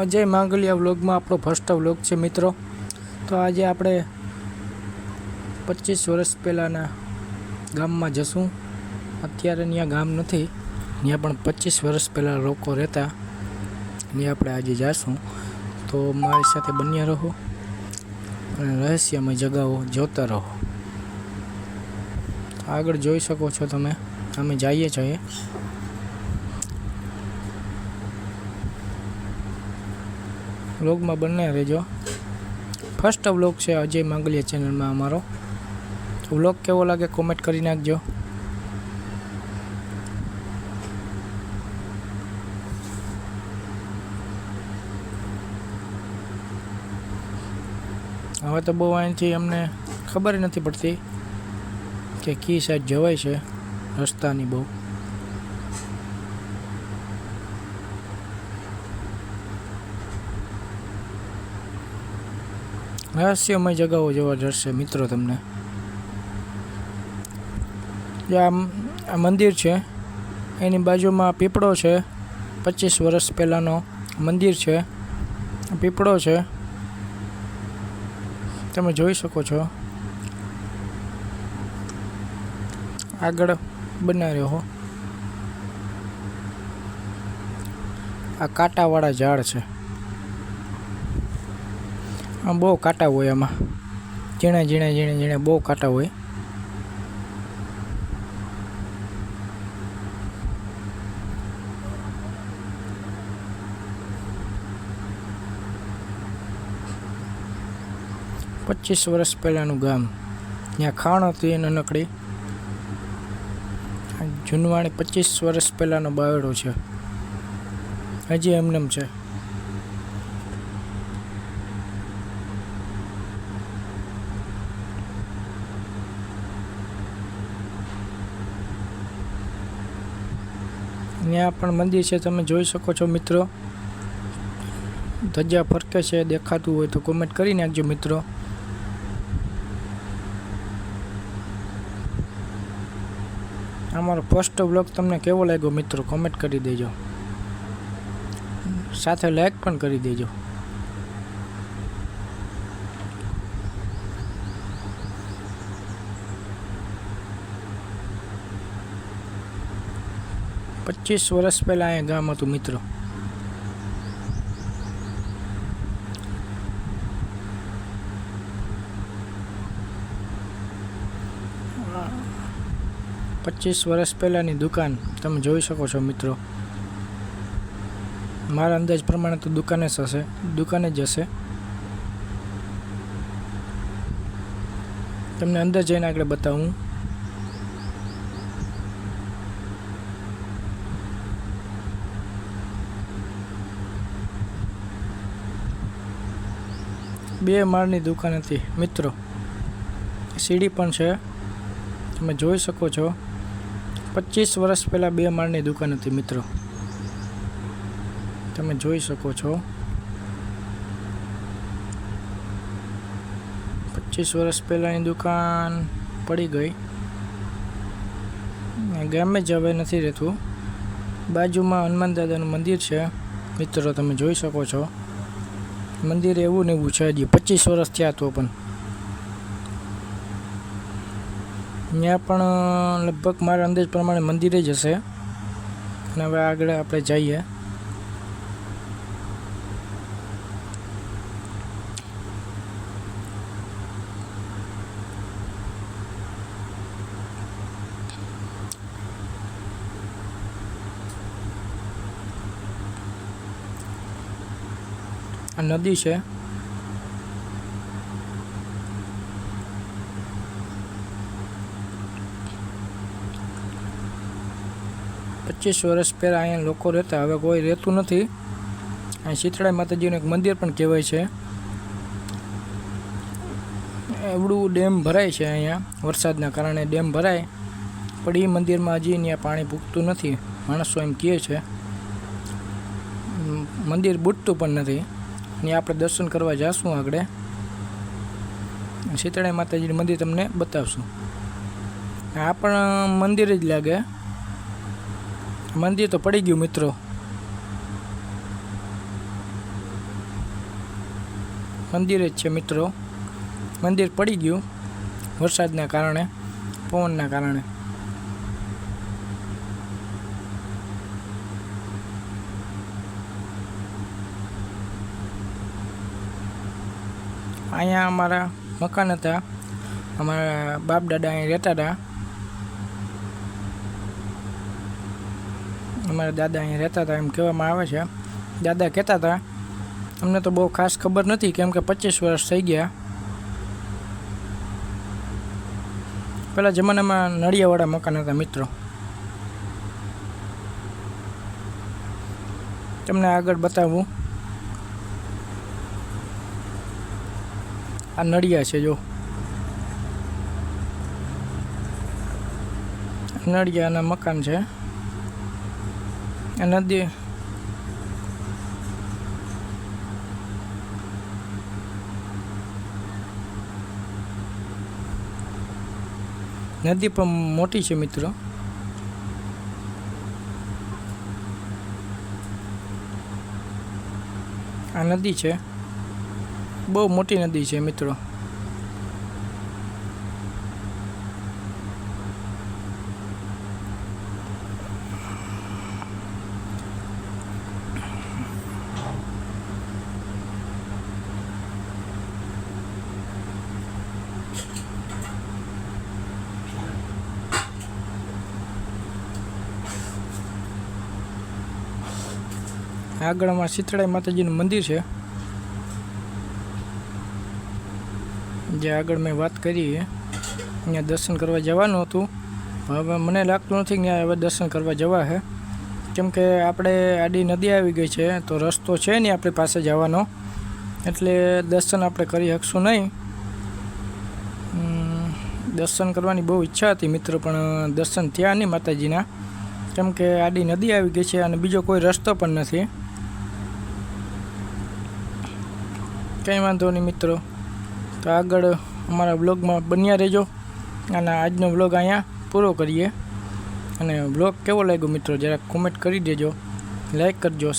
અજય માંગલિયા વ્લોગમાં આપણો first vlog છે મિત્રો। તો આજે આપણે 25 વર્ષ પહેલાંના ગામમાં જશું। અત્યારે ત્યાં ગામ નથી, ત્યાં પણ 25 વર્ષ પહેલાં લોકો રહેતા, ત્યાં આપણે આજે જઈશું। તો મારી સાથે બન્યા રહો અને રહસ્યમય જગાઓ જોતા રહો। આગળ જોઈ શકો છો તમે, અમે જઈએ છીએ। વ્લોગમાં બને રહેજો। ફર્સ્ટ વ્લોગ છે અજય માંગલિયા ચેનલમાં અમારો। વ્લોગ કેવો લાગે કોમેન્ટ કરી નાખજો। હવે તો બહુ અહીંથી અમને ખબર નથી પડતી કે કી સાઈડ જવાય છે, રસ્તાની બહુ રહસ્યમય જગાઓ જોવા જશે મિત્રો તમને। જે આ મંદિર છે એની બાજુમાં પીપળો છે, 25 વર્ષ પહેલાંનો મંદિર છે, પીપળો છે, તમે જોઈ શકો છો। આગળ બના રહ્યો, આ કાંટાવાળા ઝાડ છે, આમ બહુ કાંટા હોય, આમાં ઝીણા ઝીણા ઝીણા ઝીણા બહુ કાંટા હોય। પચીસ વર્ષ પહેલાંનું ગામ, ત્યાં ખાણ હતી નાનકડી, જૂનવાણી 25 વર્ષ પહેલાંનો બાવડો છે, હજી એમનેમ છે। ત્યાં પણ મંદિર છે, તમે જોઈ શકો છો મિત્રો। ધજા ફરકે છે, દેખાતું હોય તો કોમેન્ટ કરી નાખજો મિત્રો। અમારો ફર્સ્ટ વ્લોગ તમને કેવો લાગ્યો મિત્રો કોમેન્ટ કરી દેજો, સાથે લાઈક પણ કરી દેજો। પચીસ વર્ષ પહેલાં અહીંયા ગામ હતું મિત્રો। પચીસ વર્ષ પહેલાંની દુકાન તમે જોઈ શકો છો મિત્રો। મારા અંદાજ પ્રમાણે તો દુકાને જ હશે। તમને અંદર જઈને આગળ બતાવું। બે માળની દુકાન હતી મિત્રો, સીડી પણ છે, તમે જોઈ શકો છો। 25 વર્ષ પહેલાં 2 માળની દુકાન હતી મિત્રો, તમે જોઈ શકો છો। 25 વર્ષ પહેલાંની દુકાન પડી ગઈ, ગામે જ હવે નથી રહેતું। બાજુમાં હનુમાન દાદાનું મંદિર છે મિત્રો, તમે જોઈ શકો છો। મંદિર એવું ને એવું છે, હજી 25 વર્ષ થયા તો પણ ત્યાં પણ લગભગ મારા અંદાજ પ્રમાણે મંદિરે જ હશે। અને હવે આગળ આપણે જઈએ। આ નદી છે, પચીસ વર્ષ પહેલાં અહીંયા લોકો રહેતા, હવે કોઈ રહેતું નથી। અહીં શીતળા માતાજીનું એક મંદિર પણ કહેવાય છે। એવડું ડેમ ભરાય છે અહીંયા, વરસાદના કારણે ડેમ ભરાય, પણ એ મંદિરમાં હજી ત્યાં પાણી પૂગતું નથી, માણસો એમ કહે છે। મંદિર બૂટતું પણ નથી, ત્યાં આપણે દર્શન કરવા જઈશું આગળ। શીતળા માતાજીનું મંદિર તમને બતાવશું। આ પણ મંદિર જ લાગે, મંદિર તો પડી ગયું મિત્રો। મંદિર જ છે મિત્રો. મંદિર પડી ગયું વરસાદના કારણે, પવનના કારણે. અહીંયા અમારા મકાન હતા, અમારા બાપ દાદા અહીં રહેતા હતા. અમારા દાદા અહીં રહેતા હતા એમ કહેવામાં આવે છે. દાદા કહેતા હતા, અમને તો બહુ ખાસ ખબર નથી કેમ કે 25 વર્ષ થઈ ગયા. પહેલાં જમાનામાં નળિયાવાળા મકાન હતા મિત્રો. તમને આગળ બતાવું. આ નળિયા છે, જો નળિયાના મકાન છે. આ નદી પણ મોટી છે મિત્રો. આ નદી છે, બહુ મોટી નદી છે મિત્રો. આગળમાં શીતળાઈ માતાજીનું મંદિર છે, જે આગળ મેં વાત કરી. અહીંયા દર્શન કરવા જવાનું હતું. હવે મને લાગતું નથી કે હવે દર્શન કરવા જવા છે, કેમ કે આપણે આડી નદી આવી ગઈ છે, તો રસ્તો છે નહીં આપણી પાસે જવાનો, એટલે દર્શન આપણે કરી શકશું નહીં. દર્શન કરવાની બહુ ઈચ્છા હતી મિત્રો, પણ દર્શન થયા નહીં માતાજીના, કેમ કે આડી નદી આવી ગઈ છે અને બીજો કોઈ રસ્તો પણ નથી. કંઈ વાંધો નહીં મિત્રો, તો આગળ અમારા બ્લોગમાં બન્યા રહેજો. અને આજનો બ્લોગ અહીંયા પૂરો કરીએ. અને બ્લોગ કેવો લાગ્યો મિત્રો જરાક કોમેન્ટ કરી દેજો, લાઈક કરજો.